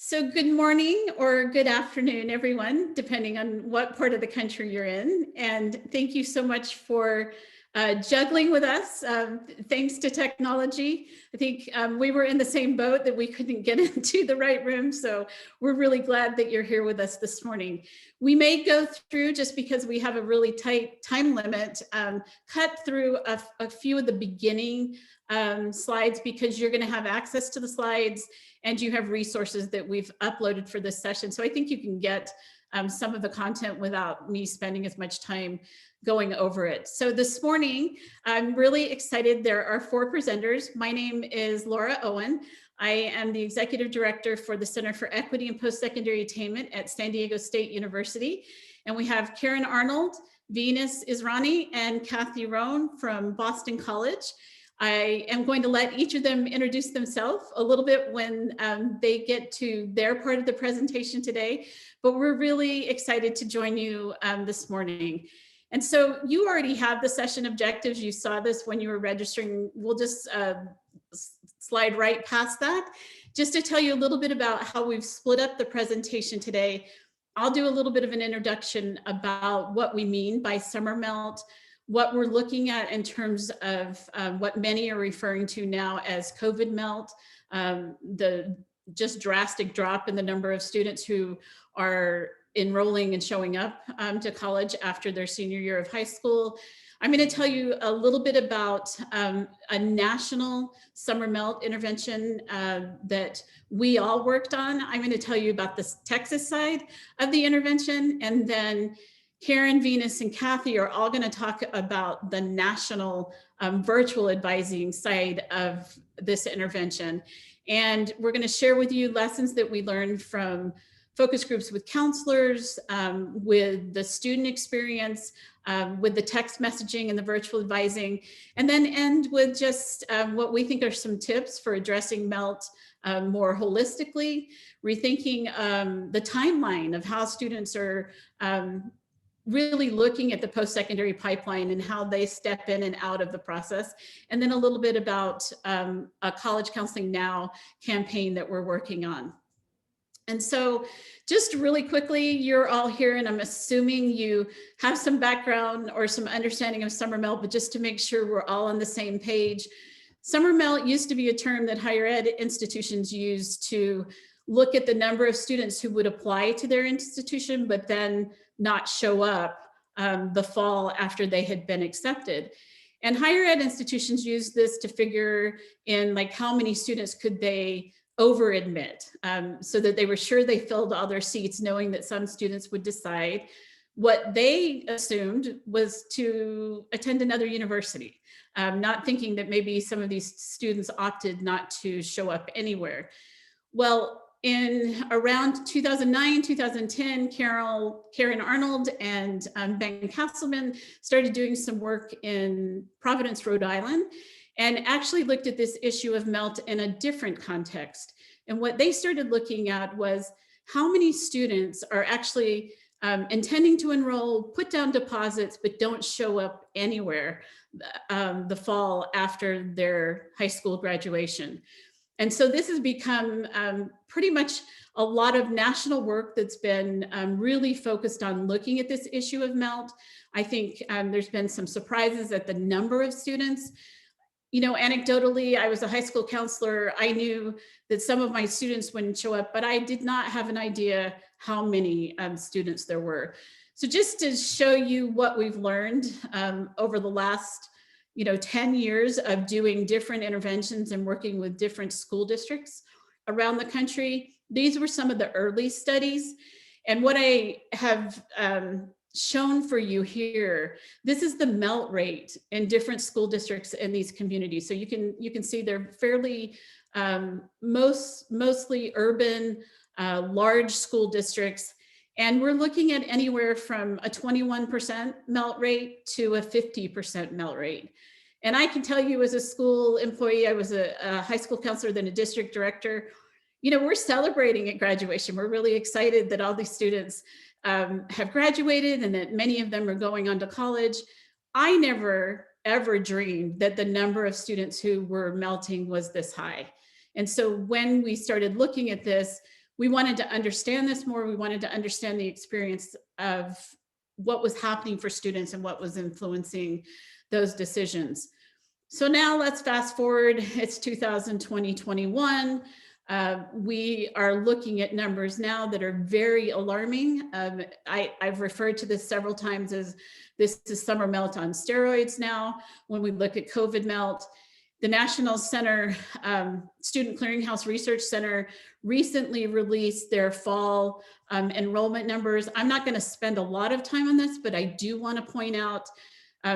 So good morning or good afternoon, everyone, depending on what part of the country you're in. And thank you so much for juggling with us. Thanks to technology. I think we were in the same boat that we couldn't get into the right room. So we're really glad that you're here with us this morning. We may go through, just because we have a really tight time limit, cut through a few of the beginning slides, because you're going to have access to the slides and you have resources that we've uploaded for this session. So I think you can get some of the content without me spending as much time going over it. So this morning, I'm really excited. There are 4 presenters. My name is Laura Owen. I am the Executive Director for the Center for Equity and Post-Secondary Attainment at San Diego State University. And we have Karen Arnold, Venus Israni, and Kathy Rohn from Boston College. I am going to let each of them introduce themselves a little bit when they get to their part of the presentation today, but we're really excited to join you this morning. And so you already have the session objectives. You saw this when you were registering. We'll just slide right past that. Just to tell you a little bit about how we've split up the presentation today, I'll do a little bit of an introduction about what we mean by summer melt, what we're looking at in terms of what many are referring to now as COVID melt, the just drastic drop in the number of students who are enrolling and showing up to college after their senior year of high school. I'm going to tell you a little bit about a national summer melt intervention that we all worked on. I'm going to tell you about the Texas side of the intervention, and then Karen, Venus, and Kathy are all going to talk about the national virtual advising side of this intervention. And we're going to share with you lessons that we learned from focus groups with counselors, with the student experience, with the text messaging and the virtual advising, and then end with just what we think are some tips for addressing MELT more holistically, rethinking the timeline of how students are really looking at the post-secondary pipeline and how they step in and out of the process. And then a little bit about a College Counseling Now campaign that we're working on. And so just really quickly, you're all here, and I'm assuming you have some background or some understanding of summer melt, but just to make sure we're all on the same page. Summer melt used to be a term that higher ed institutions used to look at the number of students who would apply to their institution, but then not show up the fall after they had been accepted. And higher ed institutions use this to figure in like how many students could they over admit, so that they were sure they filled all their seats, knowing that some students would decide what they assumed was to attend another university, not thinking that maybe some of these students opted not to show up anywhere. Well, in around 2009, 2010, Karen Arnold and Ben Castleman started doing some work in Providence, Rhode Island, and actually looked at this issue of MELT in a different context. And what they started looking at was how many students are actually intending to enroll, put down deposits, but don't show up anywhere the fall after their high school graduation. And so this has become pretty much a lot of national work that's been really focused on looking at this issue of MELT. I think there's been some surprises at the number of students. You know, anecdotally, I was a high school counselor. I knew that some of my students wouldn't show up, but I did not have an idea how many students there were. So just to show you what we've learned over the last 10 years of doing different interventions and working with different school districts around the country. These were some of the early studies. And what I have shown for you here, this is the MELT rate in different school districts in these communities. So you can see they're fairly mostly urban, large school districts. And we're looking at anywhere from a 21% melt rate to a 50% melt rate. And I can tell you, as a school employee, I was a high school counselor, then a district director. We're celebrating at graduation. We're really excited that all these students have graduated and that many of them are going on to college. I never, ever dreamed that the number of students who were melting was this high. And so when we started looking at this, we wanted to understand this more. We wanted to understand the experience of what was happening for students and what was influencing those decisions. So now let's fast forward. It's 2020-21. We are looking at numbers now that are very alarming. I've referred to this several times as this is summer melt on steroids now. When we look at COVID melt, the National Center, Student Clearinghouse Research Center recently released their fall enrollment numbers. I'm not going to spend a lot of time on this, but I do want to point out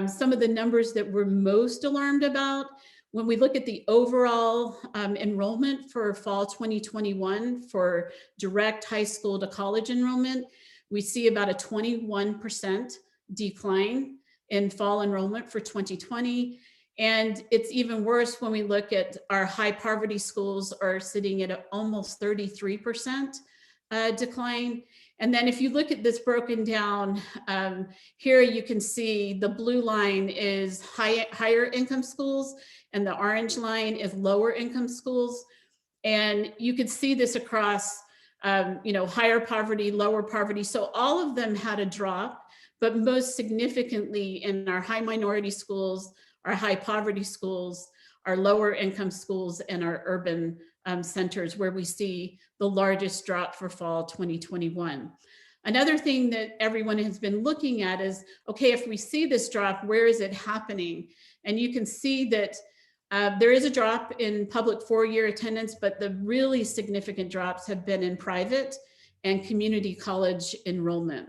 some of the numbers that we're most alarmed about. When we look at the overall enrollment for fall 2021 for direct high school to college enrollment, we see about a 21% decline in fall enrollment for 2020. And it's even worse when we look at our high poverty schools are sitting at almost 33% decline. And then if you look at this broken down, here you can see the blue line is higher income schools and the orange line is lower income schools. And you could see this across, higher poverty, lower poverty. So all of them had a drop, but most significantly in our high minority schools, our high poverty schools, our lower income schools, and our urban centers where we see the largest drop for fall 2021. Another thing that everyone has been looking at is, okay, if we see this drop, where is it happening? And you can see that there is a drop in public four-year attendance, but the really significant drops have been in private and community college enrollment.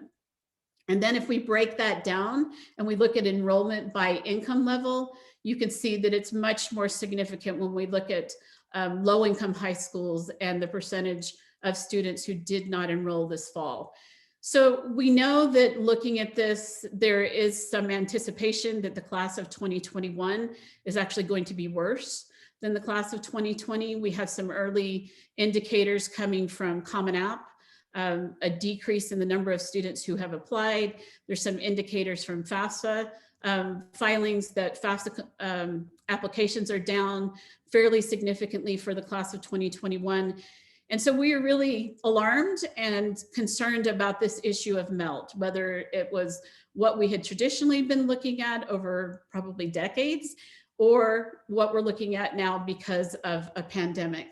And then if we break that down and we look at enrollment by income level, you can see that it's much more significant when we look at low-income high schools and the percentage of students who did not enroll this fall. So we know that looking at this, there is some anticipation that the class of 2021 is actually going to be worse than the class of 2020. We have some early indicators coming from Common App, a decrease in the number of students who have applied. There's some indicators from FAFSA filings that FAFSA applications are down fairly significantly for the class of 2021. And so we are really alarmed and concerned about this issue of MELT, whether it was what we had traditionally been looking at over probably decades, or what we're looking at now because of a pandemic.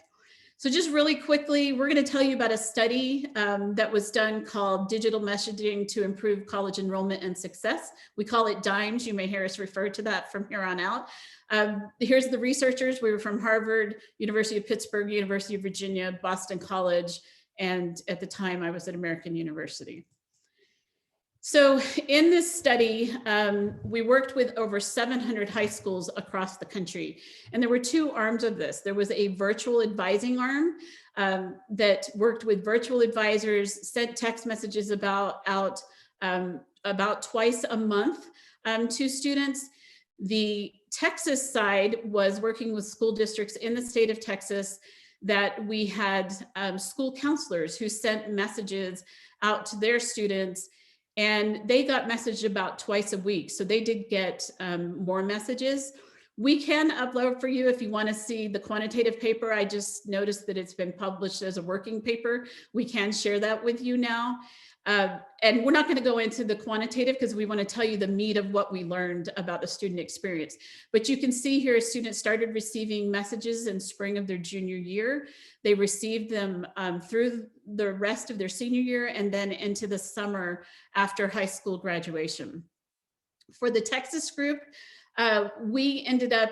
So just really quickly, we're going to tell you about a study that was done called Digital Messaging to Improve College Enrollment and Success. We call it DIMES. You may hear us refer to that from here on out. Here's the researchers. We were from Harvard, University of Pittsburgh, University of Virginia, Boston College, and at the time I was at American University. So in this study, we worked with over 700 high schools across the country. And there were two arms of this. There was a virtual advising arm that worked with virtual advisors, sent text messages out about twice a month to students. The Texas side was working with school districts in the state of Texas that we had school counselors who sent messages out to their students, and they got messaged about twice a week. So they did get more messages. We can upload for you if you want to see the quantitative paper. I just noticed that it's been published as a working paper. We can share that with you now. And we're not going to go into the quantitative because we want to tell you the meat of what we learned about the student experience. But you can see here, students started receiving messages in spring of their junior year. They received them through the rest of their senior year and then into the summer after high school graduation. For the Texas group, we ended up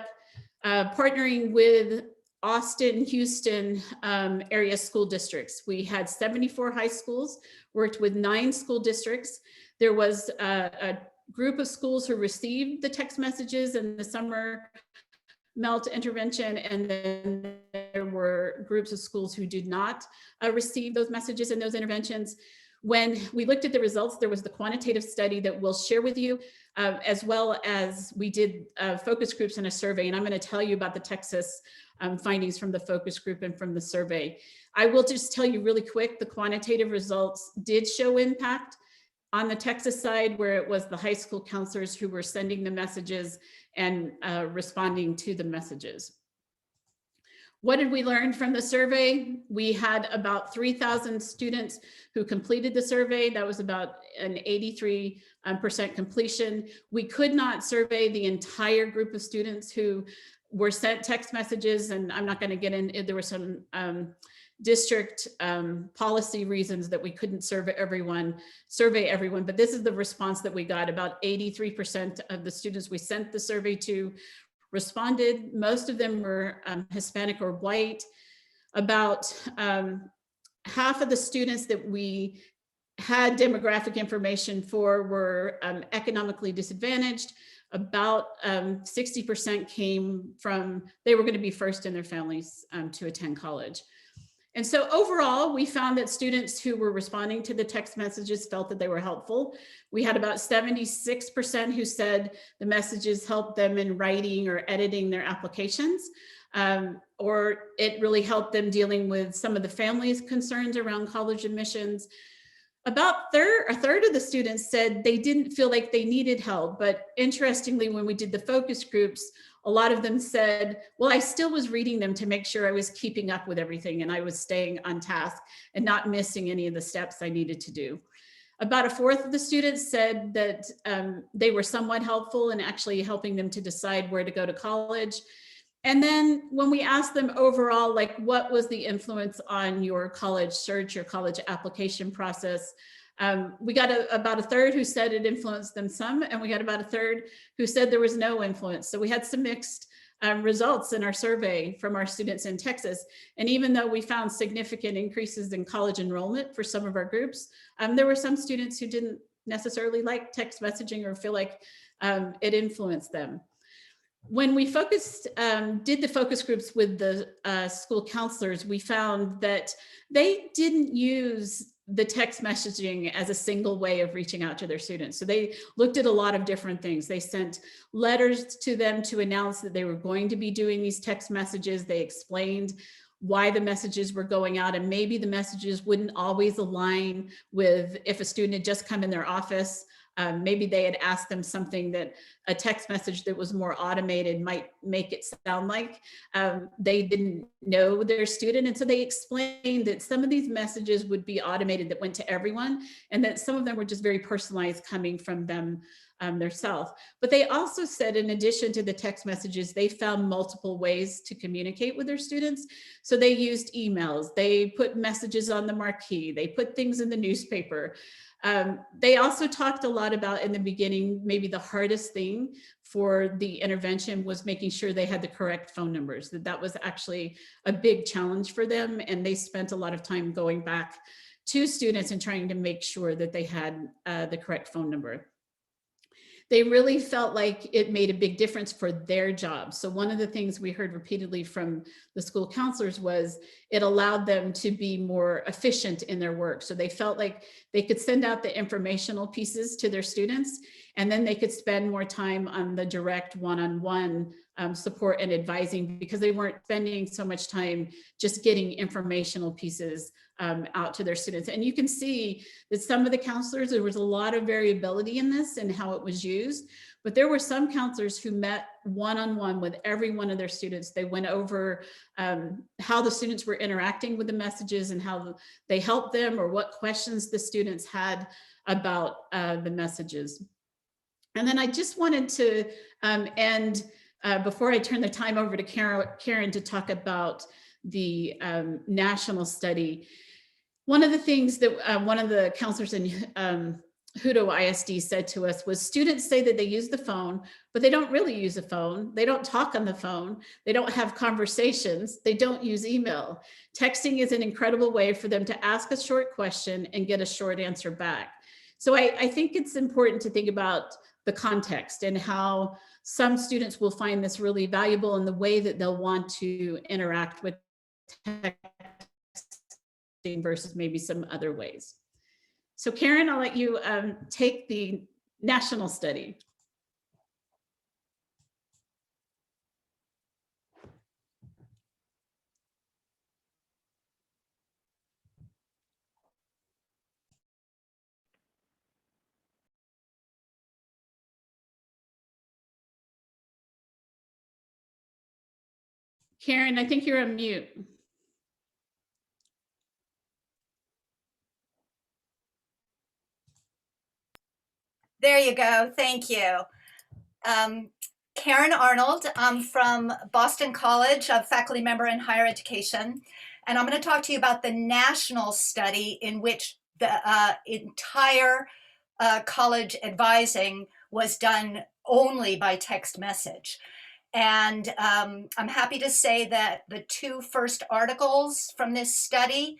partnering with Austin, Houston area school districts. We had 74 high schools, worked with 9 school districts. There was a group of schools who received the text messages in the summer MELT intervention, and then there were groups of schools who did not receive those messages and those interventions. When we looked at the results, there was the quantitative study that we'll share with you, as well as we did focus groups and a survey, and I'm going to tell you about the Texas findings from the focus group and from the survey. I will just tell you really quick, the quantitative results did show impact on the Texas side, where it was the high school counselors who were sending the messages and responding to the messages. What did we learn from the survey? We had about 3,000 students who completed the survey. That was about an 83% completion. We could not survey the entire group of students who were sent text messages, and I'm not going to get in. There were some district policy reasons that we couldn't survey everyone, but this is the response that we got. About 83% of the students we sent the survey to responded. Most of them were Hispanic or white. About half of the students that we had demographic information for were economically disadvantaged. About 60% came from, they were going to be first in their families to attend college. And so overall, we found that students who were responding to the text messages felt that they were helpful. We had about 76% who said the messages helped them in writing or editing their applications, or it really helped them dealing with some of the family's concerns around college admissions. About a third of the students said they didn't feel like they needed help. But interestingly, when we did the focus groups, a lot of them said, well, I still was reading them to make sure I was keeping up with everything and I was staying on task and not missing any of the steps I needed to do. About a fourth of the students said that they were somewhat helpful in actually helping them to decide where to go to college. And then when we asked them overall, like, what was the influence on your college search, your college application process? We got about a third who said it influenced them some, and we got about a third who said there was no influence. So we had some mixed results in our survey from our students in Texas. And even though we found significant increases in college enrollment for some of our groups, there were some students who didn't necessarily like text messaging or feel like it influenced them. When we did the focus groups with the school counselors, we found that they didn't use the text messaging as a single way of reaching out to their students. So they looked at a lot of different things. They sent letters to them to announce that they were going to be doing these text messages. They explained why the messages were going out, and maybe the messages wouldn't always align with if a student had just come in their office. Maybe they had asked them something that a text message that was more automated might make it sound like they didn't know their student. And so they explained that some of these messages would be automated that went to everyone, and that some of them were just very personalized coming from them themselves. But they also said, in addition to the text messages, they found multiple ways to communicate with their students. So they used emails, they put messages on the marquee, they put things in the newspaper. They also talked a lot about, in the beginning, maybe the hardest thing for the intervention was making sure they had the correct phone numbers, that was actually a big challenge for them. And they spent a lot of time going back to students and trying to make sure that they had the correct phone number. They really felt like it made a big difference for their job. So one of the things we heard repeatedly from the school counselors was it allowed them to be more efficient in their work. So they felt like they could send out the informational pieces to their students, and then they could spend more time on the direct one-on-one support and advising, because they weren't spending so much time just getting informational pieces out to their students. And you can see that some of the counselors, there was a lot of variability in this and how it was used, but there were some counselors who met one-on-one with every one of their students. They went over how the students were interacting with the messages and how they helped them, or what questions the students had about the messages. And then I just wanted to end, before I turn the time over to Karen to talk about the national study. One of the things that one of the counselors in Hutto ISD said to us was, students say that they use the phone, but they don't really use a phone. They don't talk on the phone. They don't have conversations. They don't use email. Texting is an incredible way for them to ask a short question and get a short answer back. So I think it's important to think about the context and how some students will find this really valuable in the way that they'll want to interact with texting versus maybe some other ways. So Karen, I'll let you take the national study. Karen, I think you're on mute. There you go. Thank you. Karen Arnold. I'm from Boston College, a faculty member in higher education. And I'm going to talk to you about the national study in which the entire college advising was done only by text message. And I'm happy to say that the two first articles from this study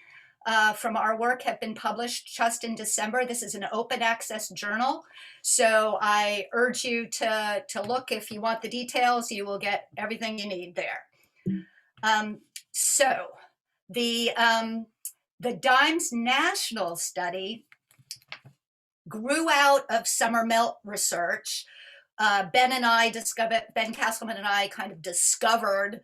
from our work have been published just in December. This is an open access journal. So I urge you to look. If you want the details, you will get everything you need there. So the DIMES national study grew out of summer melt research. Ben Castleman and I kind of discovered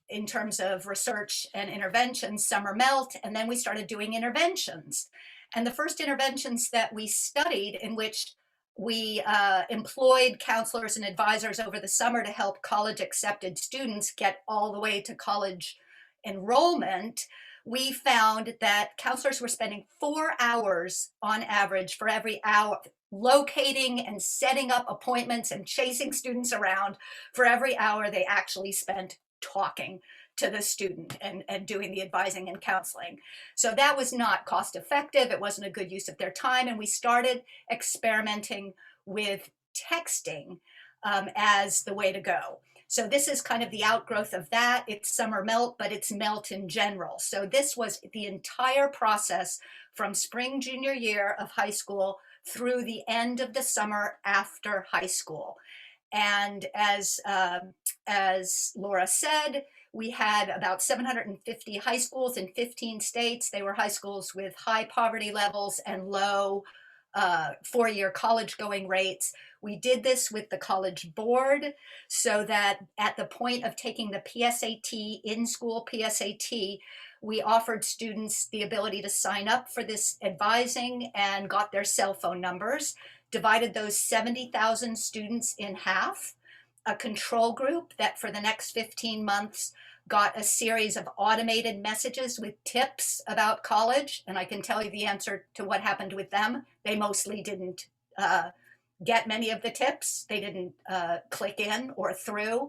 in terms of research and intervention, summer melt, and then we started doing interventions. And the first interventions that we studied, in which we employed counselors and advisors over the summer to help college accepted students get all the way to college enrollment, we found that counselors were spending 4 hours on average for every hour, locating and setting up appointments and chasing students around for every hour they actually spent talking to the student and doing the advising and counseling. So that was not cost effective. It wasn't a good use of their time. And we started experimenting with texting as the way to go. So this is kind of the outgrowth of that. It's summer melt, but it's melt in general. So this was the entire process from spring junior year of high school through the end of the summer after high school. And as Laura said, we had about 750 high schools in 15 states. They were high schools with high poverty levels and low four-year college going rates. We did this with the College Board so that at the point of taking the PSAT, in-school PSAT, we offered students the ability to sign up for this advising and got their cell phone numbers, divided those 70,000 students in half, a control group that for the next 15 months got a series of automated messages with tips about college. And I can tell you the answer to what happened with them. They mostly didn't get many of the tips. They didn't click in or through.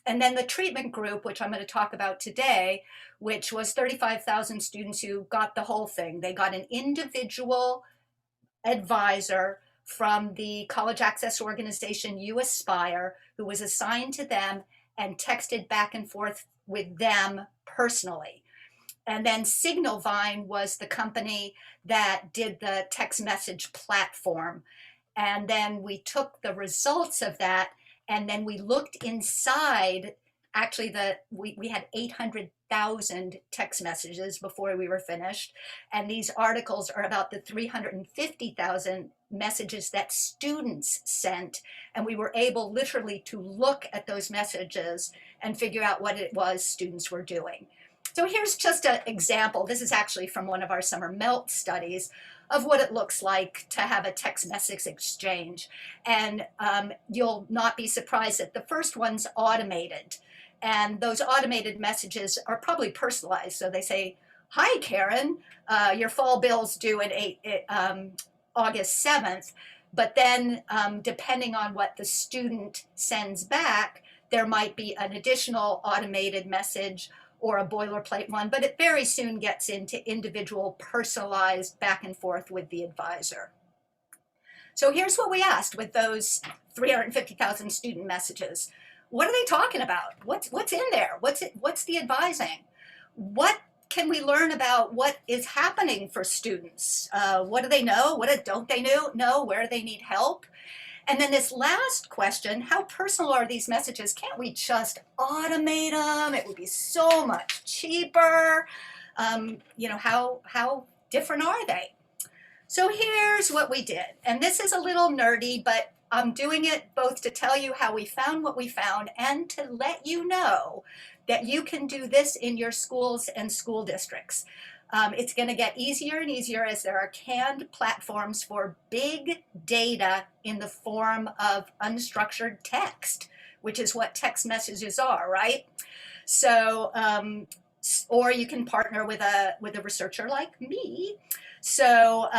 And then the treatment group, which I'm going to talk about today, which was 35,000 students who got the whole thing. They got an individual advisor from the college access organization You Aspire, who was assigned to them and texted back and forth with them personally. And then Signalvine was the company that did the text message platform. And then we took the results of that and then we looked inside. Actually, we had 800,000 text messages before we were finished. And these articles are about the 350,000 messages that students sent. And we were able literally to look at those messages and figure out what it was students were doing. So here's just an example. This is actually from one of our summer melt studies of what it looks like to have a text message exchange. And you'll not be surprised that the first one's automated. And those automated messages are probably personalized. So they say, "Hi, Karen, your fall bill's due at August 7th. But then depending on what the student sends back, there might be an additional automated message or a boilerplate one, but it very soon gets into individual personalized back and forth with the advisor. So here's what we asked with those 350,000 student messages. What are they talking about? What's in there? What's the advising? What can we learn about what is happening for students? What do they know? What don't they know? Where do they need help? And then this last question, how personal are these messages? Can't we just automate them? It would be so much cheaper. How different are they? So here's what we did. And this is a little nerdy, but I'm doing it both to tell you how we found what we found and to let you know that you can do this in your schools and school districts. It's going to get easier and easier as there are canned platforms for big data in the form of unstructured text, which is what text messages are, right? So, or you can partner with a researcher like me. So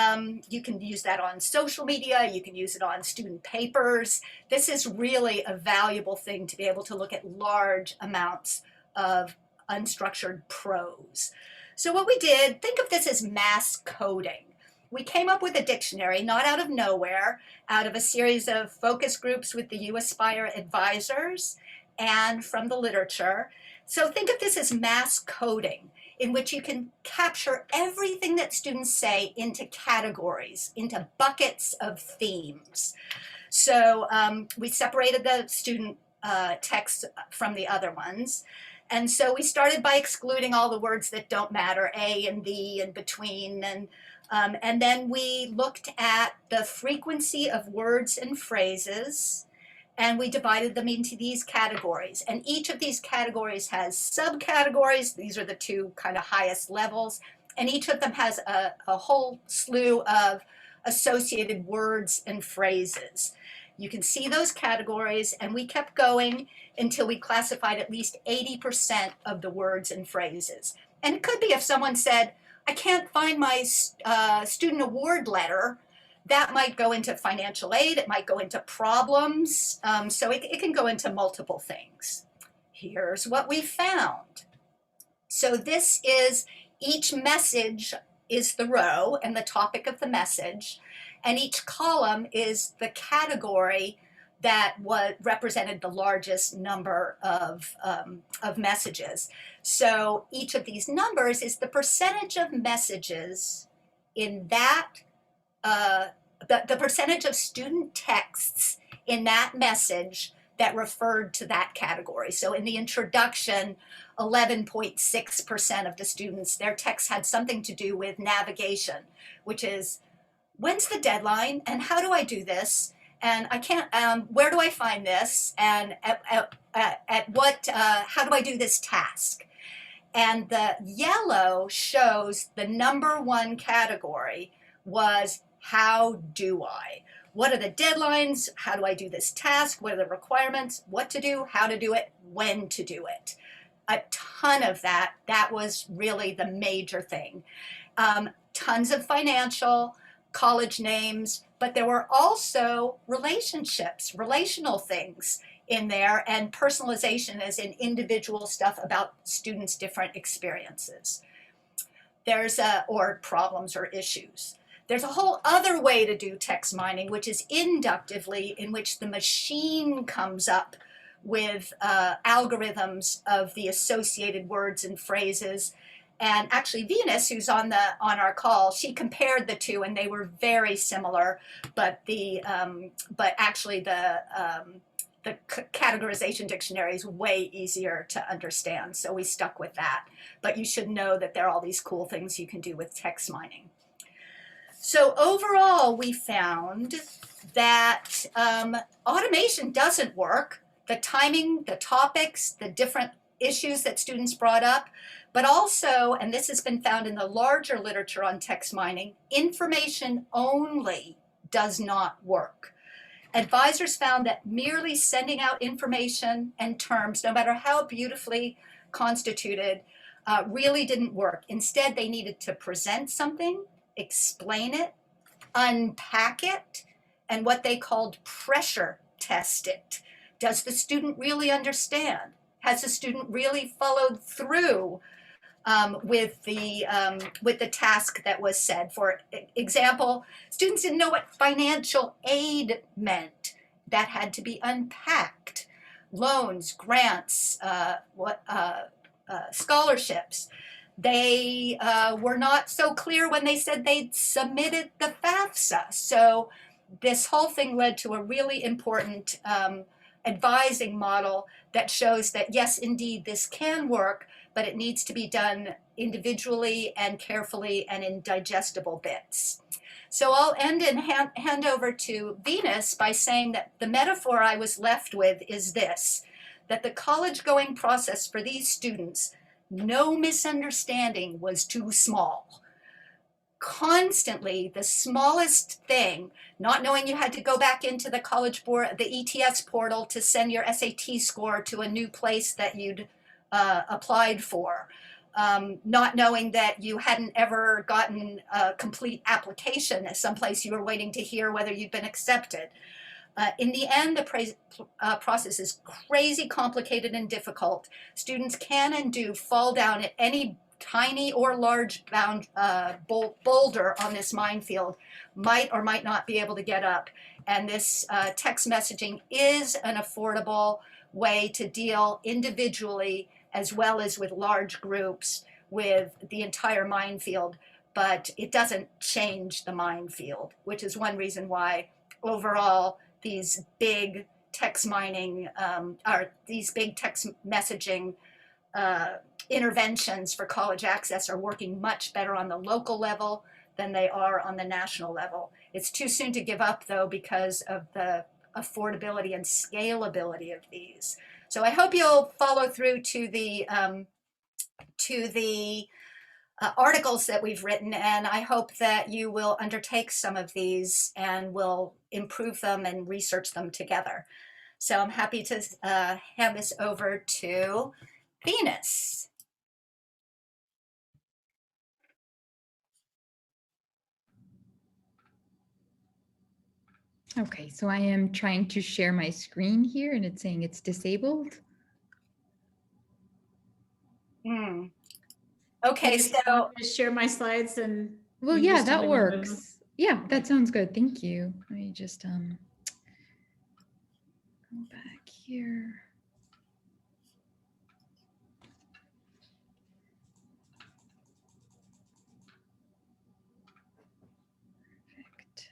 you can use that on social media, you can use it on student papers. This is really a valuable thing to be able to look at large amounts of unstructured prose. So what we did, think of this as mass coding. We came up with a dictionary, not out of nowhere, out of a series of focus groups with the U Aspire advisors and from the literature. So think of this as mass coding, in which you can capture everything that students say into categories, into buckets of themes. So we separated the student text from the other ones. And so we started by excluding all the words that don't matter, a and the and between. And then we looked at the frequency of words and phrases, and we divided them into these categories. And each of these categories has subcategories. These are the two kind of highest levels. And each of them has a whole slew of associated words and phrases. You can see those categories, and we kept going until we classified at least 80% of the words and phrases. And it could be if someone said, I can't find my student award letter, that might go into financial aid, it might go into problems, so it can go into multiple things. Here's what we found. So this is, each message is the row and the topic of the message, and each column is the category that represented the largest number of messages. So each of these numbers is the percentage of messages in that the percentage of student texts in that message that referred to that category. So in the introduction, 11.6% of the students, their text had something to do with navigation, which is, when's the deadline and how do I do this? And I can't, where do I find this? And at what, how do I do this task? And the yellow shows the number one category was, how do I? What are the deadlines? How do I do this task? What are the requirements? What to do, how to do it, when to do it. A ton of that. That was really the major thing. Tons of financial, college names, but there were also relationships, relational things in there, and personalization as in individual stuff about students' different experiences. There's or problems or issues. There's a whole other way to do text mining, which is inductively, in which the machine comes up with algorithms of the associated words and phrases. And actually Venus, who's on our call, she compared the two, and they were very similar, but actually the categorization dictionary is way easier to understand, so we stuck with that. But you should know that there are all these cool things you can do with text mining. So overall, we found that automation doesn't work. The timing, the topics, the different issues that students brought up, but also, and this has been found in the larger literature on text mining, information only does not work. Advisors found that merely sending out information and terms, no matter how beautifully constituted, really didn't work. Instead, they needed to present something, explain it, unpack it, and what they called pressure test it. Does the student really understand? Has the student really followed through with the task that was said? For example, students didn't know what financial aid meant. That had to be unpacked. Loans, grants, scholarships. They were not so clear when they said they'd submitted the FAFSA. So this whole thing led to a really important advising model that shows that, yes, indeed, this can work, but it needs to be done individually and carefully and in digestible bits. So I'll end and hand over to Venus by saying that the metaphor I was left with is this, that the college-going process for these students, no misunderstanding was too small. Constantly, the smallest thing, not knowing you had to go back into the college board, the ETS portal to send your SAT score to a new place that you'd applied for, not knowing that you hadn't ever gotten a complete application at someplace you were waiting to hear whether you'd been accepted. In the end, the process is crazy complicated and difficult. Students can and do fall down at any tiny or large boulder on this minefield, might or might not be able to get up. And this text messaging is an affordable way to deal individually as well as with large groups with the entire minefield, but it doesn't change the minefield, which is one reason why overall these big text mining or these big text messaging interventions for college access are working much better on the local level than they are on the national level. It's too soon to give up, though, because of the affordability and scalability of these. So I hope you'll follow through to the articles that we've written, and I hope that you will undertake some of these and will improve them and research them together. So I'm happy to hand this over to Venus. Okay, so I am trying to share my screen here and it's saying it's disabled. Okay, so share my slides and. Well, yeah, that works. Yeah, that sounds good. Thank you. Let me just go back here. Perfect.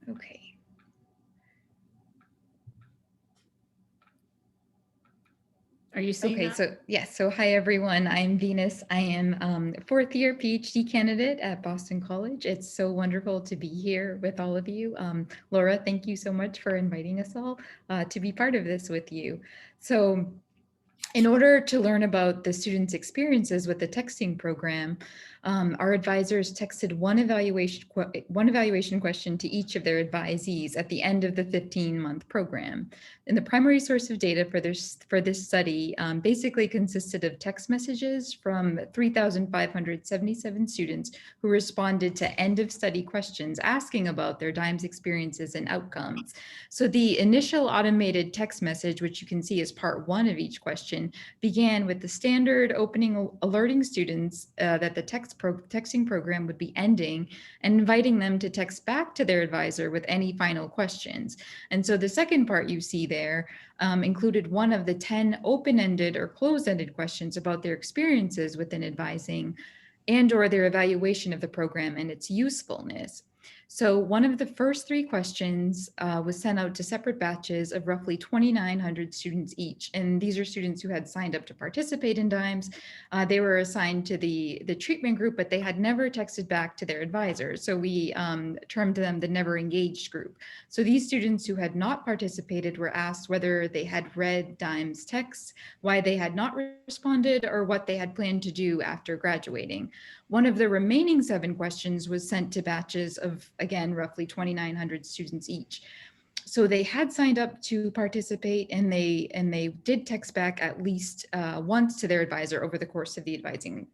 Okay. Are you seeing okay, that? so yes, so hi everyone, I'm Venus. I am a fourth year PhD candidate at Boston College. It's so wonderful to be here with all of you. Laura, thank you so much for inviting us all to be part of this with you. So in order to learn about the students' experiences with the texting program, our advisors texted one evaluation question to each of their advisees at the end of the 15-month program. And the primary source of data for this study basically consisted of text messages from 3,577 students who responded to end of study questions asking about their DIMES experiences and outcomes. So the initial automated text message, which you can see is part 1 of each question, began with the standard opening alerting students that the texting program would be ending and inviting them to text back to their advisor with any final questions. And so the second part you see there included one of the 10 open-ended or closed-ended questions about their experiences within advising and or their evaluation of the program and its usefulness. So one of the first 3 questions was sent out to separate batches of roughly 2,900 students each. And these are students who had signed up to participate in DIMES. They were assigned to the treatment group, but they had never texted back to their advisors. So we termed them the never engaged group. So these students who had not participated were asked whether they had read DIMES texts, why they had not responded, or what they had planned to do after graduating. One of the remaining 7 questions was sent to batches of, again, roughly 2,900 students each. So they had signed up to participate and they did text back at least once to their advisor over the course of the advising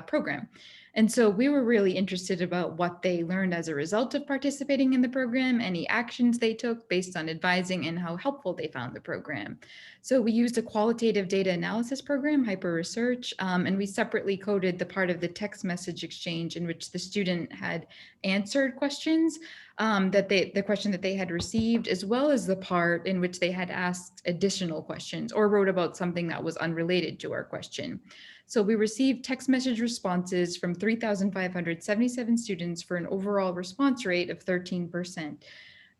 program. And so we were really interested about what they learned as a result of participating in the program, any actions they took based on advising, and how helpful they found the program. So we used a qualitative data analysis program, Hyper Research, and we separately coded the part of the text message exchange in which the student had answered questions the question that they had received, as well as the part in which they had asked additional questions or wrote about something that was unrelated to our question. So we received text message responses from 3,577 students for an overall response rate of 13%.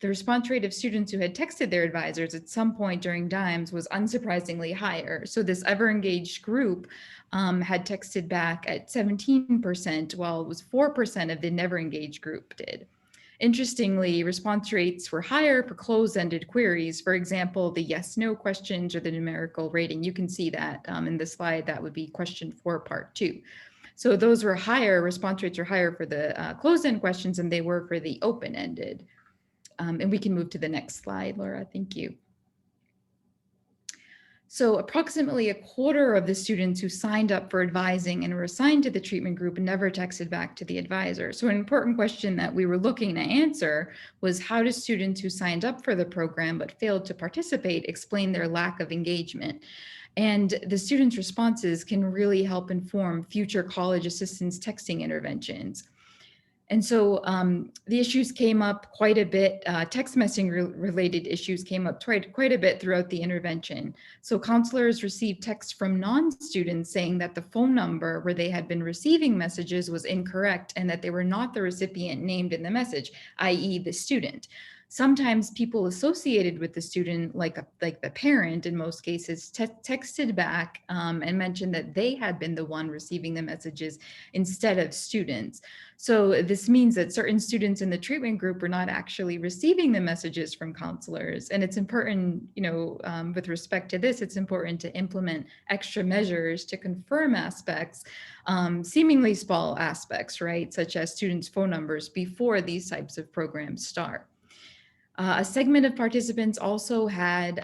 The response rate of students who had texted their advisors at some point during DIMES was unsurprisingly higher. So this ever engaged group had texted back at 17%, while it was 4% of the never engaged group did. Interestingly, response rates were higher for closed-ended queries. For example, the yes/no questions or the numerical rating. You can see that in the slide. That would be question 4, part 2. So those were higher, response rates are higher for the closed-end questions than they were for the open-ended. And we can move to the next slide, Laura. Thank you. So approximately a quarter of the students who signed up for advising and were assigned to the treatment group never texted back to the advisor. So an important question that we were looking to answer was, how do students who signed up for the program but failed to participate explain their lack of engagement? And the students' responses can really help inform future college assistance texting interventions. And so the issues came up quite a bit. Text messaging related issues came up quite a bit throughout the intervention. So counselors received texts from non-students saying that the phone number where they had been receiving messages was incorrect and that they were not the recipient named in the message, i.e. the student. Sometimes people associated with the student, like the parent in most cases, texted back and mentioned that they had been the one receiving the messages instead of students. So this means that certain students in the treatment group were not actually receiving the messages from counselors. And it's important, with respect to this, it's important to implement extra measures to confirm aspects, seemingly small aspects, right, such as students' phone numbers before these types of programs start. A segment of participants also had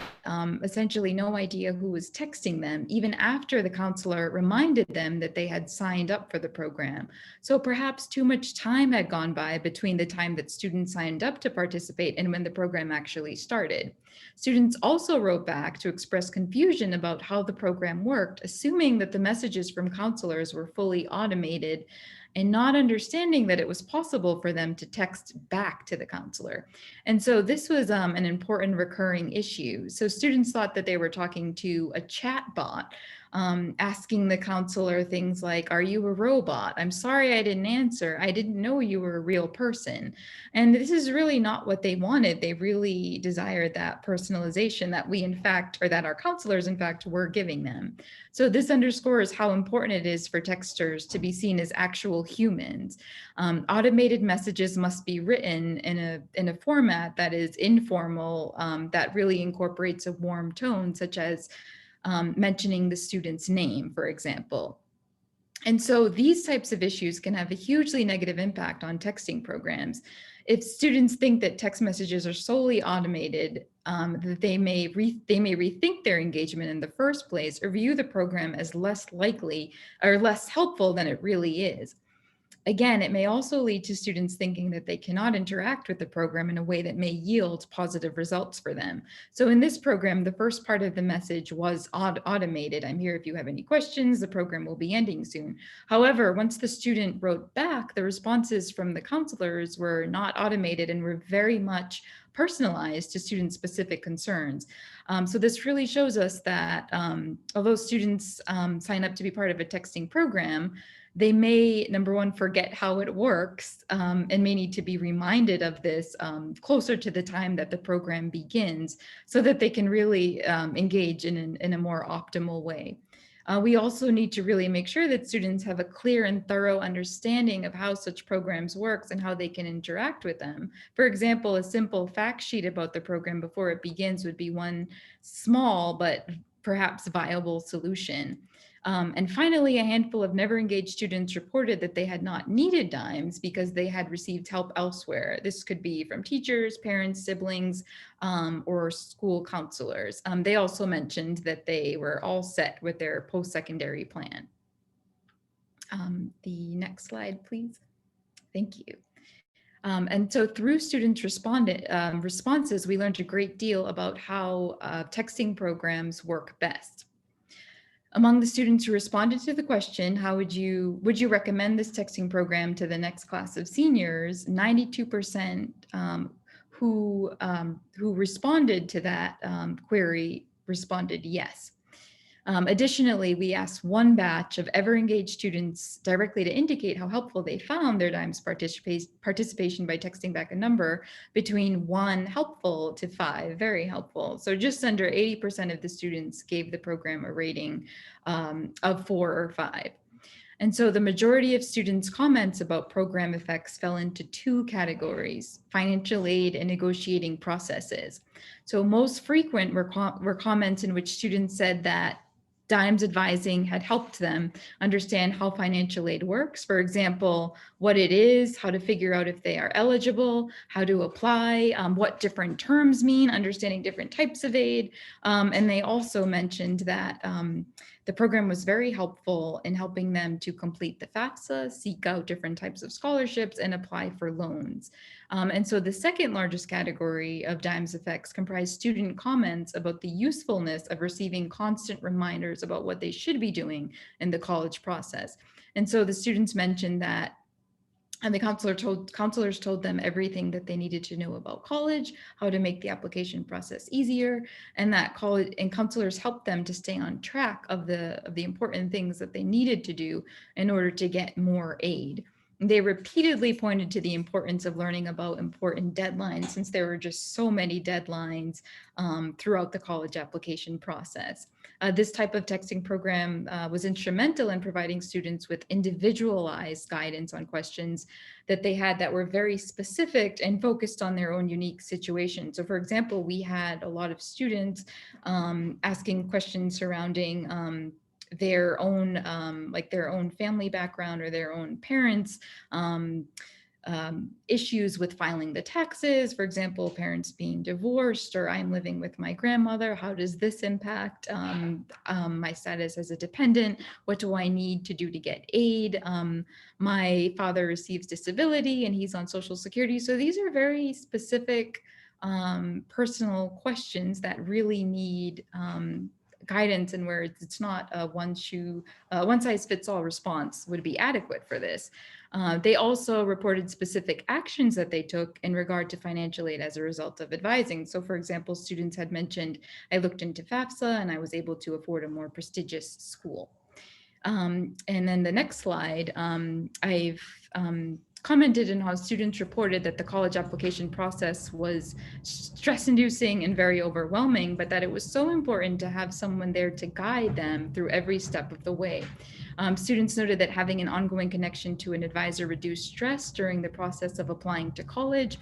essentially no idea who was texting them, even after the counselor reminded them that they had signed up for the program. So perhaps too much time had gone by between the time that students signed up to participate and when the program actually started. Students also wrote back to express confusion about how the program worked, assuming that the messages from counselors were fully automated and not understanding that it was possible for them to text back to the counselor. And so this was an important recurring issue. So students thought that they were talking to a chat bot, asking the counselor things like, "Are you a robot? I'm sorry I didn't answer. I didn't know you were a real person." And this is really not what they wanted. They really desired that personalization that we, in fact, or that our counselors, in fact, were giving them. So this underscores how important it is for texters to be seen as actual humans. Automated messages must be written in a format that is informal, that really incorporates a warm tone, such as mentioning the student's name, for example. And so these types of issues can have a hugely negative impact on texting programs. If students think that text messages are solely automated, that they may rethink their engagement in the first place or view the program as less likely or less helpful than it really is. Again, it may also lead to students thinking that they cannot interact with the program in a way that may yield positive results for them. So in this program, the first part of the message was automated. "I'm here if you have any questions. The program will be ending soon." However, once the student wrote back, the responses from the counselors were not automated and were very much personalized to student-specific concerns. So this really shows us that although students sign up to be part of a texting program, they may, number one, forget how it works and may need to be reminded of this closer to the time that the program begins so that they can really engage in a more optimal way. We also need to really make sure that students have a clear and thorough understanding of how such programs works and how they can interact with them. For example, a simple fact sheet about the program before it begins would be one small but perhaps viable solution. And finally, a handful of never engaged students reported that they had not needed dimes because they had received help elsewhere. This could be from teachers, parents, siblings, or school counselors. They also mentioned that they were all set with their post-secondary plan. The next slide, please. Thank you. And so through students' responses, we learned a great deal about how texting programs work best. Among the students who responded to the question, how would you recommend this texting program to the next class of seniors, 92% who responded to that query responded yes. Additionally, we asked one batch of ever engaged students directly to indicate how helpful they found their DIMES participation by texting back a number between 1 helpful to 5 very helpful. So just under 80% of the students gave the program a rating of 4 or 5. And so the majority of students' comments about program effects fell into 2 categories: financial aid and negotiating processes. So most frequent were comments in which students said that DIMES advising had helped them understand how financial aid works. For example, what it is, how to figure out if they are eligible, how to apply, what different terms mean, understanding different types of aid. And they also mentioned that the program was very helpful in helping them to complete the FAFSA, seek out different types of scholarships, and apply for loans. And so the second largest category of DIMES effects comprised student comments about the usefulness of receiving constant reminders about what they should be doing in the college process. And so the students mentioned that, and the counselors told them everything that they needed to know about college, how to make the application process easier, and that college and counselors helped them to stay on track of the important things that they needed to do in order to get more aid. They repeatedly pointed to the importance of learning about important deadlines, since there were just so many deadlines throughout the college application process. This type of texting program was instrumental in providing students with individualized guidance on questions that they had that were very specific and focused on their own unique situation. So for example, we had a lot of students asking questions surrounding their own like their own family background or their own parents, issues with filing the taxes, for example, parents being divorced, or I'm living with my grandmother. How does this impact my status as a dependent? What do I need to do to get aid? My father receives disability and he's on Social Security. So these are very specific personal questions that really need guidance, and where it's not a one size fits all response would be adequate for this. They also reported specific actions that they took in regard to financial aid as a result of advising. So for example, students had mentioned, I looked into FAFSA and I was able to afford a more prestigious school. And then the next slide, I've commented on how students reported that the college application process was stress-inducing and very overwhelming, but that it was so important to have someone there to guide them through every step of the way. Students noted that having an ongoing connection to an advisor reduced stress during the process of applying to college.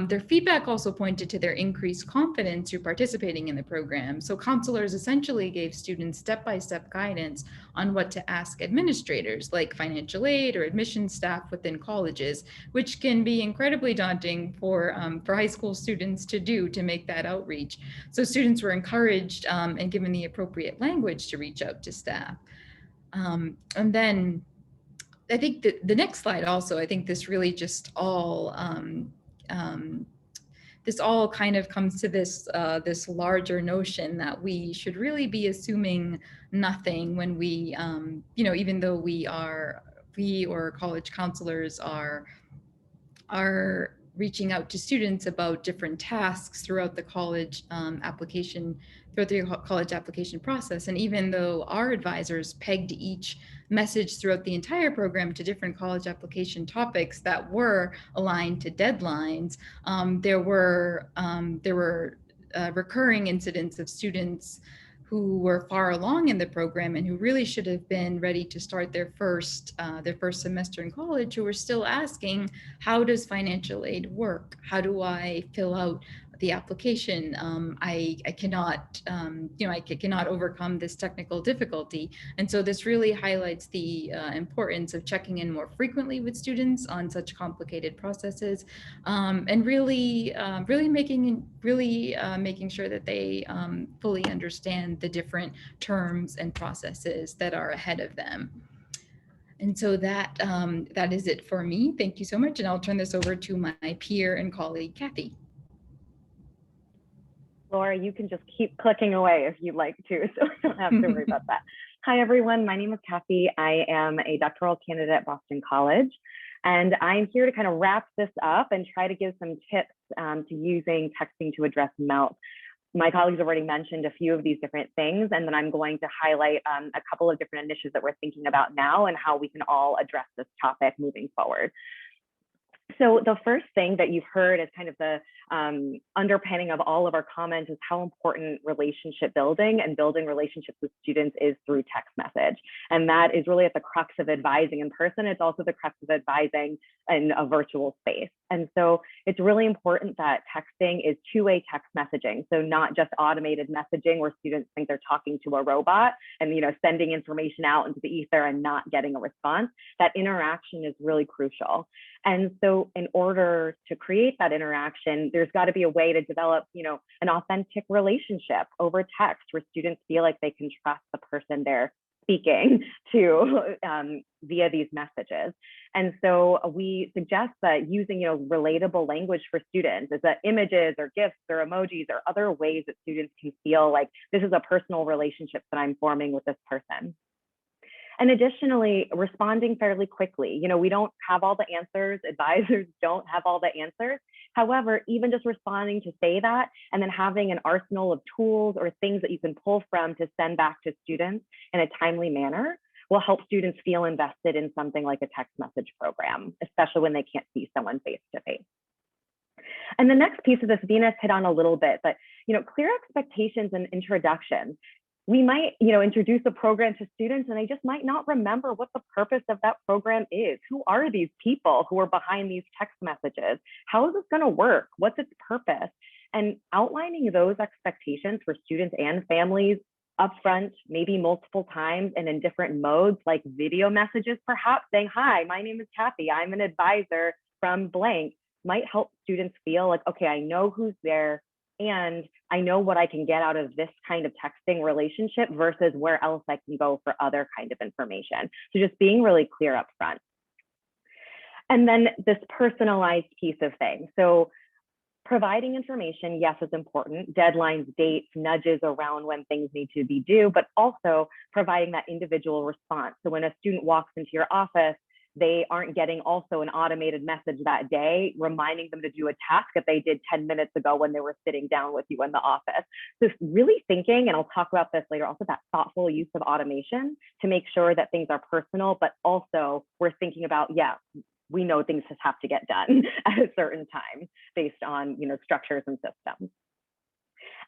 Their feedback also pointed to their increased confidence through participating in the program. So counselors essentially gave students step-by-step guidance on what to ask administrators, like financial aid or admissions staff within colleges, which can be incredibly daunting for high school students to do, to make that outreach. So students were encouraged and given the appropriate language to reach out to staff. And then I think that the next slide also, I think this really just all this all kind of comes to this this larger notion that we should really be assuming nothing when we, you know, even though we or college counselors are reaching out to students about different tasks throughout the college application process. And even though our advisors pegged each message throughout the entire program to different college application topics that were aligned to deadlines, there were recurring incidents of students who were far along in the program and who really should have been ready to start their first semester in college, who were still asking, how does financial aid work? How do I fill out the application? I cannot, I cannot overcome this technical difficulty. And so this really highlights the importance of checking in more frequently with students on such complicated processes, and really making sure that they fully understand the different terms and processes that are ahead of them. And so that is it for me. Thank you so much. And I'll turn this over to my peer and colleague, Kathy. Laura, you can just keep clicking away if you'd like to, so I don't have to worry about that. Hi, everyone. My name is Kathy. I am a doctoral candidate at Boston College, and I'm here to kind of wrap this up and try to give some tips to using texting to address MELT. My colleagues have already mentioned a few of these different things, and then I'm going to highlight a couple of different initiatives that we're thinking about now and how we can all address this topic moving forward. So the first thing that you've heard as kind of the underpinning of all of our comments is how important relationship building and building relationships with students is through text message. And that is really at the crux of advising in person. It's also the crux of advising in a virtual space. And so it's really important that texting is two-way text messaging. So not just automated messaging where students think they're talking to a robot and sending information out into the ether and not getting a response. That interaction is really crucial. And so in order to create that interaction, there's got to be a way to develop, an authentic relationship over text where students feel like they can trust the person they're speaking to via these messages. And so we suggest that using, relatable language for students, is that images or GIFs or emojis or other ways that students can feel like this is a personal relationship that I'm forming with this person. And additionally, responding fairly quickly. We don't have all the answers. Advisors don't have all the answers. However, even just responding to say that and then having an arsenal of tools or things that you can pull from to send back to students in a timely manner will help students feel invested in something like a text message program, especially when they can't see someone face to face. And the next piece of this, Venus hit on a little bit, but clear expectations and introductions. We might, introduce a program to students and they just might not remember what the purpose of that program is. Who are these people who are behind these text messages? How is this going to work? What's its purpose? And outlining those expectations for students and families upfront, maybe multiple times and in different modes, like video messages, perhaps saying, hi, my name is Kathy. I'm an advisor from blank, might help students feel like, okay, I know who's there. And I know what I can get out of this kind of texting relationship versus where else I can go for other kind of information. So just being really clear up front. And then this personalized piece of things. So providing information, yes, is important. Deadlines, dates, nudges around when things need to be due, but also providing that individual response. So when a student walks into your office, they aren't getting also an automated message that day, reminding them to do a task that they did 10 minutes ago when they were sitting down with you in the office. So really thinking, and I'll talk about this later, also that thoughtful use of automation to make sure that things are personal, but also we're thinking about, yeah, we know things just have to get done at a certain time based on, structures and systems.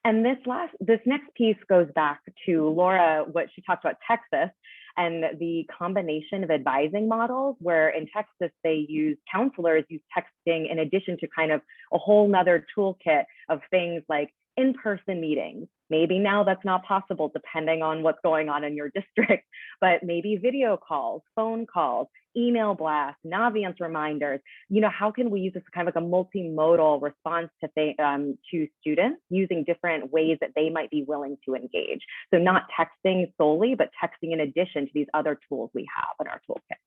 And this next piece goes back to Laura, what she talked about Texas and the combination of advising models, where in Texas, counselors use texting in addition to kind of a whole nother toolkit of things like in-person meetings. Maybe now that's not possible depending on what's going on in your district, but maybe video calls, phone calls, email blasts, Naviance reminders. How can we use this kind of like a multimodal response to students using different ways that they might be willing to engage? So not texting solely, but texting in addition to these other tools we have in our toolkit.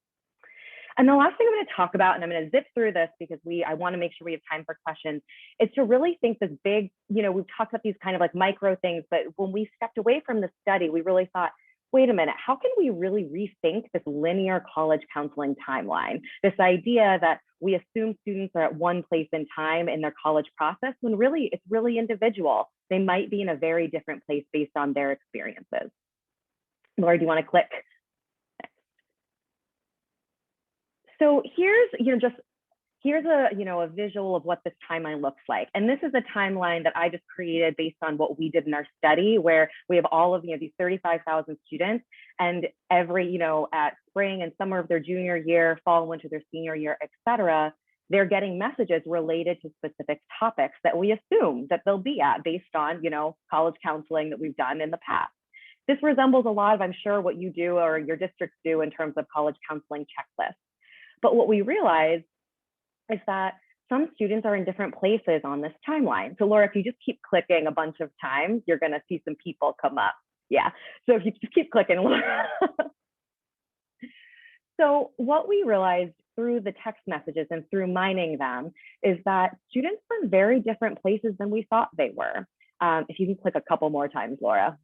And the last thing I'm going to talk about, and I'm going to zip through this because I want to make sure we have time for questions, is to really think this big, we've talked about these kind of like micro things, but when we stepped away from the study, we really thought, wait a minute, how can we really rethink this linear college counseling timeline? This idea that we assume students are at one place in time in their college process, when really it's really individual. They might be in a very different place based on their experiences. Laura, do you want to click? So here's, here's a visual of what this timeline looks like. And this is a timeline that I just created based on what we did in our study, where we have all of, these 35,000 students, and every, at spring and summer of their junior year, fall, winter, their senior year, et cetera, they're getting messages related to specific topics that we assume that they'll be at based on, college counseling that we've done in the past. This resembles a lot of, I'm sure, what you do or your districts do in terms of college counseling checklists. But what we realized is that some students are in different places on this timeline. So Laura, if you just keep clicking a bunch of times, you're gonna see some people come up. Yeah, so if you just keep clicking. So what we realized through the text messages and through mining them is that students were in very different places than we thought they were. If you can click a couple more times, Laura.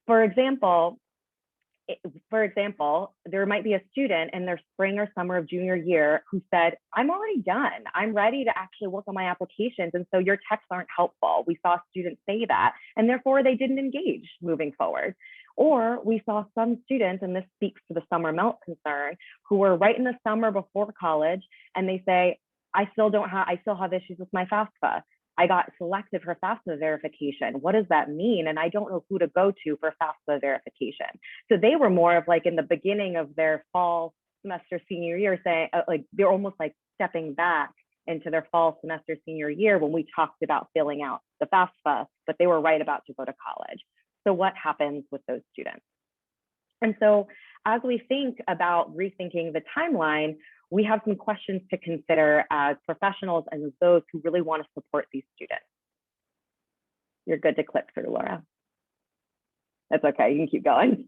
For example, there might be a student in their spring or summer of junior year who said, I'm already done. I'm ready to actually work on my applications. And so your texts aren't helpful. We saw students say that, and therefore they didn't engage moving forward. Or we saw some students, and this speaks to the summer melt concern, who were right in the summer before college, and they say, I still have issues with my FAFSA. I got selected for FAFSA verification. What does that mean? And I don't know who to go to for FAFSA verification. So they were more of like in the beginning of their fall semester senior year saying like they're almost like stepping back into their fall semester senior year when we talked about filling out the FAFSA, but they were right about to go to college. So what happens with those students? And so as we think about rethinking the timeline, we have some questions to consider as professionals and as those who really want to support these students. You're good to click through, Laura. That's okay, you can keep going.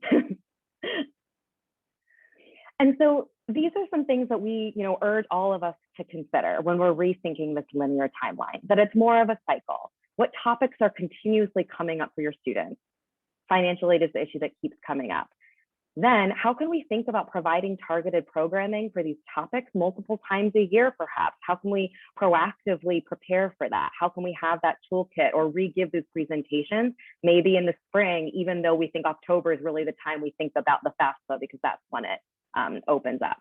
And so these are some things that we urge all of us to consider when we're rethinking this linear timeline, that it's more of a cycle. What topics are continuously coming up for your students? Financial aid is the issue that keeps coming up. Then how can we think about providing targeted programming for these topics multiple times a year, perhaps? How can we proactively prepare for that? How can we have that toolkit or re-give those presentations maybe in the spring, even though we think October is really the time we think about the FAFSA because that's when it opens up.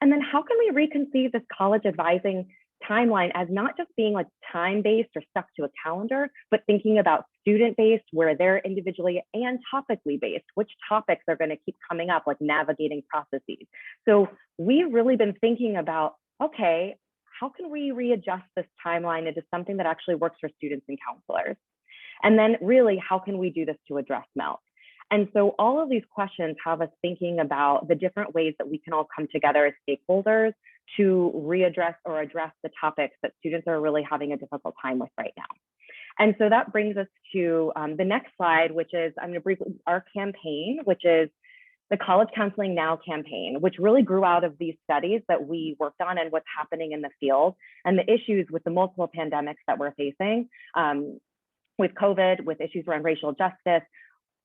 And then how can we reconceive this college advising timeline as not just being like time-based or stuck to a calendar, but thinking about student-based where they're individually and topically based, which topics are going to keep coming up, like navigating processes. So we've really been thinking about, okay, how can we readjust this timeline into something that actually works for students and counselors? And then really, how can we do this to address MELT? And so all of these questions have us thinking about the different ways that we can all come together as stakeholders to readdress or address the topics that students are really having a difficult time with right now. And so that brings us to the next slide, which is, I'm going to briefly, our campaign, which is the College Counseling Now campaign, which really grew out of these studies that we worked on and what's happening in the field and the issues with the multiple pandemics that we're facing with COVID, with issues around racial justice.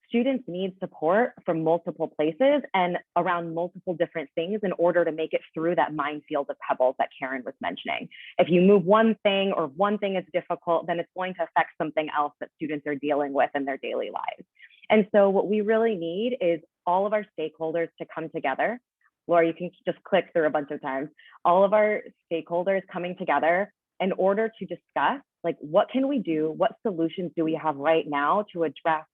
Students need support from multiple places and around multiple different things in order to make it through that minefield of pebbles that Karen was mentioning. If you move one thing or one thing is difficult, then it's going to affect something else that students are dealing with in their daily lives. And so what we really need is all of our stakeholders to come together. Laura, you can just click through a bunch of times. All of our stakeholders coming together in order to discuss, like, what can we do? What solutions do we have right now to address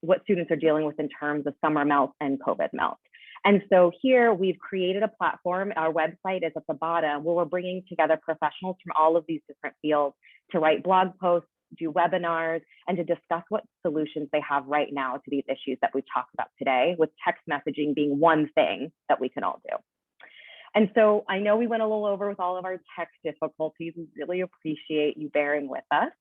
what students are dealing with in terms of summer melt and COVID melt. And so here we've created a platform. Our website is at the bottom where we're bringing together professionals from all of these different fields to write blog posts, do webinars, and to discuss what solutions they have right now to these issues that we've talked about today, with text messaging being one thing that we can all do. And so I know we went a little over with all of our tech difficulties. We really appreciate you bearing with us.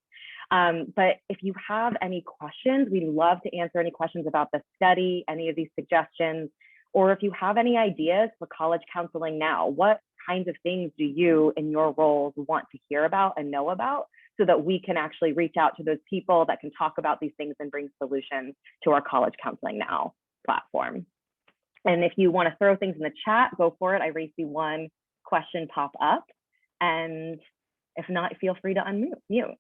But if you have any questions, we'd love to answer any questions about the study, any of these suggestions, or if you have any ideas for College Counseling Now, what kinds of things do you in your roles want to hear about and know about so that we can actually reach out to those people that can talk about these things and bring solutions to our College Counseling Now platform. And if you want to throw things in the chat, go for it. I already see one question pop up. And if not, feel free to unmute.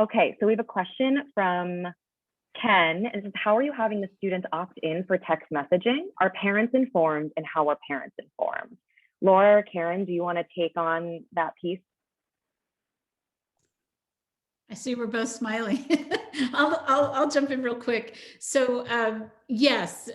Okay, so we have a question from Ken. It says, how are you having the students opt in for text messaging? Are parents informed, and how are parents informed? Laura or Karen, do you want to take on that piece? I see we're both smiling. I'll jump in real quick. So yes,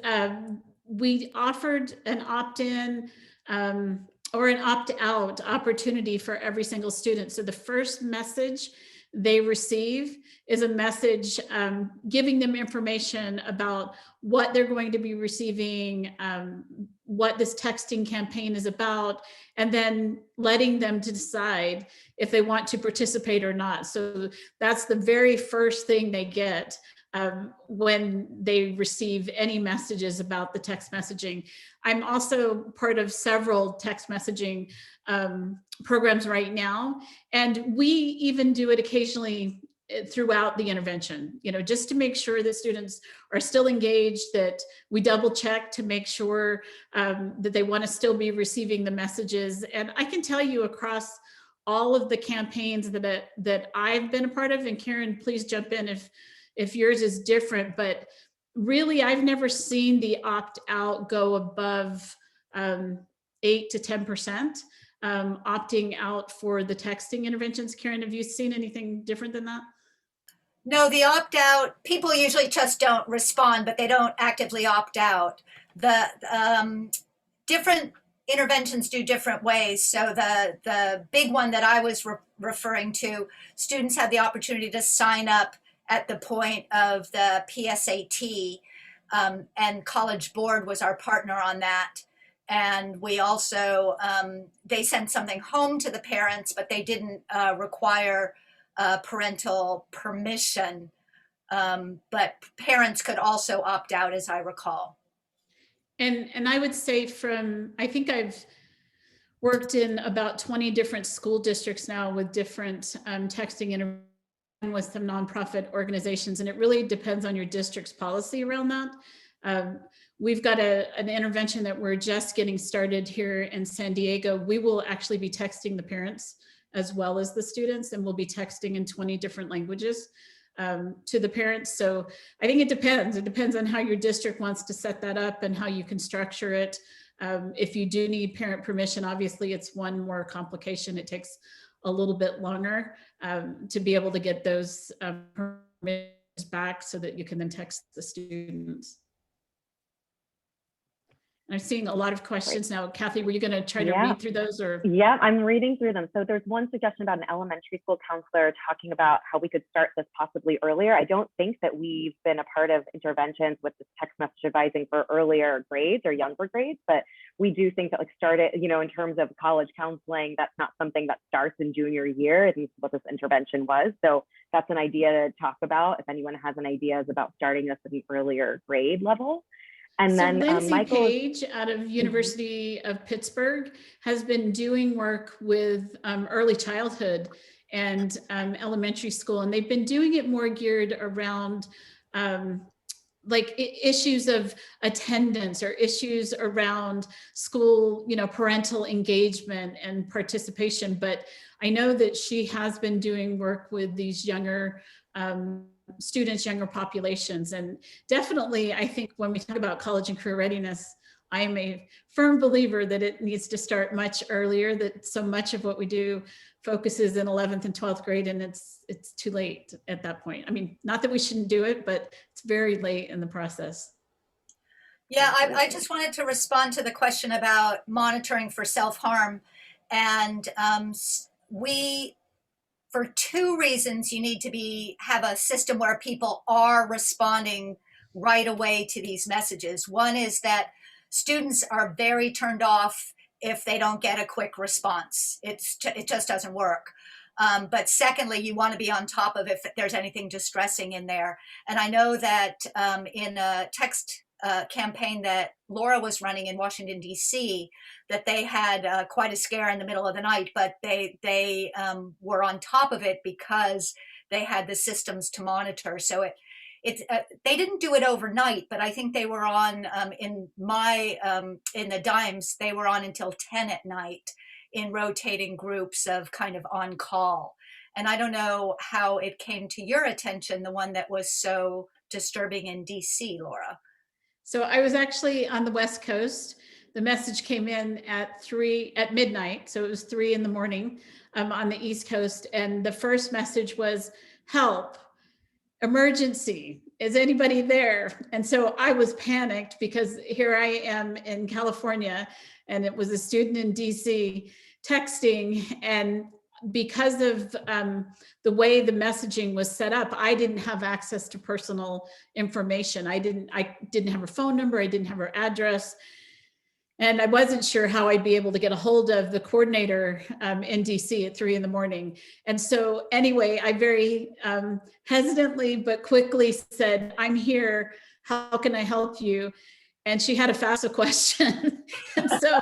we offered an opt-in or an opt-out opportunity for every single student. So the first message they receive is a message giving them information about what they're going to be receiving, what this texting campaign is about, and then letting them to decide if they want to participate or not. So that's the very first thing they get when they receive any messages about the text messaging. I'm also part of several text messaging programs right now, and we even do it occasionally throughout the intervention, just to make sure that students are still engaged, that we double check to make sure that they want to still be receiving the messages. And I can tell you across all of the campaigns that I've been a part of, and Karen, please jump in if yours is different, but really I've never seen the opt-out go above 8 to 10% opting out for the texting interventions. Karen, have you seen anything different than that? No, the opt-out, people usually just don't respond, but they don't actively opt out. The different interventions do different ways. So the big one that I was referring to, students had the opportunity to sign up at the point of the PSAT, and College Board was our partner on that. And we also, they sent something home to the parents, but they didn't require parental permission. But parents could also opt out, as I recall. And I would say I think I've worked in about 20 different school districts now with different texting interventions with some nonprofit organizations, and it really depends on your district's policy around that. We've got an intervention that we're just getting started here in San Diego. We will actually be texting the parents as well as the students, and we'll be texting in 20 different languages to the parents. So I think it depends. It depends on how your district wants to set that up and how you can structure it. If you do need parent permission, obviously it's one more complication. It takes a little bit longer to be able to get those permissions back so that you can then text the students. I'm seeing a lot of questions now. Kathy, were you going to try to read through those, or? Yeah, I'm reading through them. So there's one suggestion about an elementary school counselor talking about how we could start this possibly earlier. I don't think that we've been a part of interventions with this text message advising for earlier grades or younger grades, but we do think that, like, start it, you know, in terms of college counseling, that's not something that starts in junior year. I think what this intervention was. So that's an idea to talk about if anyone has an ideas about starting this at an earlier grade level. And so then Lindsay Michael Page out of University of Pittsburgh has been doing work with early childhood and elementary school, and they've been doing it more geared around like issues of attendance or issues around school, you know, parental engagement and participation. But I know that she has been doing work with these younger students, younger populations. And definitely, I think when we talk about college and career readiness, I am a firm believer that it needs to start much earlier, that so much of what we do focuses in 11th and 12th grade, and it's too late at that point. I mean, not that we shouldn't do it, but it's very late in the process. Yeah, I just wanted to respond to the question about monitoring for self-harm. And for two reasons, you need to have a system where people are responding right away to these messages. One is that students are very turned off if they don't get a quick response. It just doesn't work. But secondly, you want to be on top of if there's anything distressing in there. And I know that in a text campaign that Laura was running in Washington, D.C., that they had quite a scare in the middle of the night, but they were on top of it because they had the systems to monitor. So they didn't do it overnight, but I think they were on in the Dimes, they were on until 10 at night in rotating groups of kind of on call. And I don't know how it came to your attention, the one that was so disturbing in DC, Laura. So I was actually on the West Coast. The message came in at midnight. So it was 3 in the morning on the East Coast. And the first message was, help, emergency, is anybody there? And so I was panicked because here I am in California and it was a student in DC texting, and because of the way the messaging was set up, I didn't have access to personal information. I didn't have her phone number. I didn't have her address. And I wasn't sure how I'd be able to get a hold of the coordinator in DC at 3 in the morning. And so anyway, I very hesitantly but quickly said, I'm here. How can I help you? And she had a FAFSA question. And so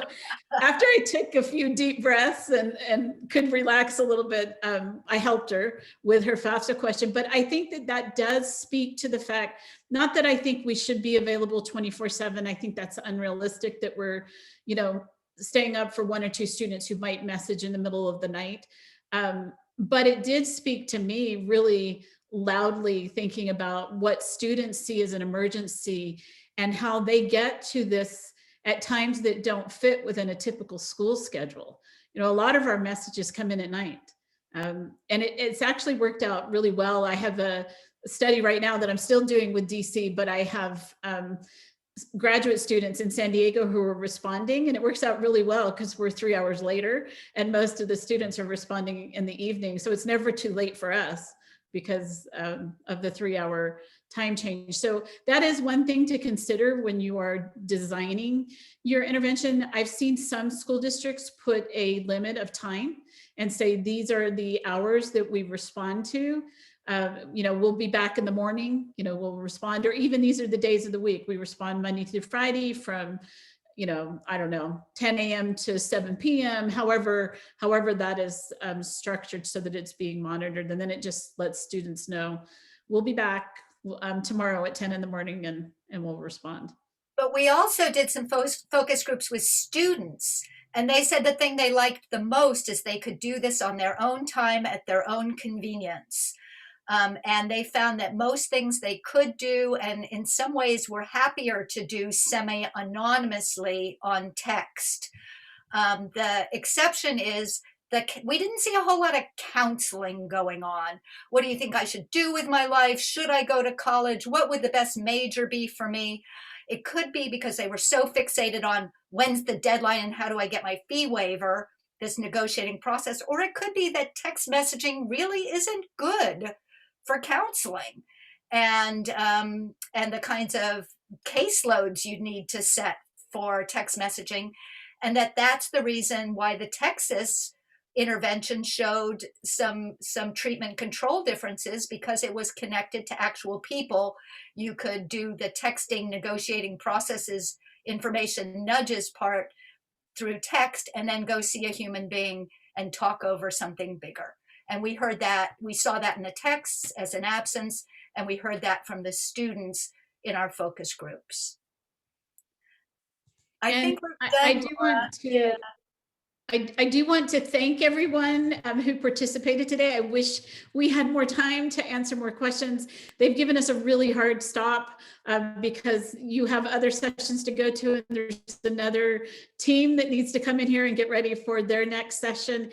after I took a few deep breaths and could relax a little bit, I helped her with her FAFSA question. But I think that does speak to the fact, not that I think we should be available 24/7. I think that's unrealistic that we're, you know, staying up for 1 or 2 students who might message in the middle of the night. But it did speak to me really loudly, thinking about what students see as an emergency and how they get to this at times that don't fit within a typical school schedule. You know, a lot of our messages come in at night. And it's actually worked out really well. I have a study right now that I'm still doing with DC, but I have graduate students in San Diego who are responding, and it works out really well because we're 3 hours later and most of the students are responding in the evening. So it's never too late for us because of the 3 hour time change. So that is one thing to consider when you are designing your intervention. I've seen some school districts put a limit of time and say, these are the hours that we respond to. You know, we'll be back in the morning, you know, we'll respond, or even these are the days of the week. We respond Monday through Friday from, you know, I don't know, 10 a.m. to 7 p.m. However that is structured so that it's being monitored. And then it just lets students know, we'll be back tomorrow at 10 in the morning and we'll respond. But we also did some focus groups with students. And they said the thing they liked the most is they could do this on their own time at their own convenience. And they found that most things they could do, and in some ways were happier to do semi-anonymously on text. The exception is that we didn't see a whole lot of counseling going on. What do you think I should do with my life? Should I go to college? What would the best major be for me? It could be because they were so fixated on when's the deadline and how do I get my fee waiver, this negotiating process, or it could be that text messaging really isn't good for counseling and the kinds of caseloads you need to set for text messaging, and that's the reason why the Texas intervention showed some treatment control differences, because it was connected to actual people. You could do the texting negotiating processes, information nudges part through text, and then go see a human being and talk over something bigger. And we heard that, we saw that in the texts as an absence, and we heard that from the students in our focus groups. I think we're done. I do want to thank everyone who participated today. I wish we had more time to answer more questions. They've given us a really hard stop because you have other sessions to go to, and there's another team that needs to come in here and get ready for their next session.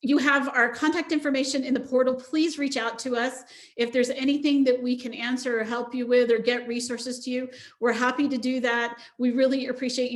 You have our contact information in the portal. Please reach out to us if there's anything that we can answer or help you with or get resources to you. We're happy to do that. We really appreciate you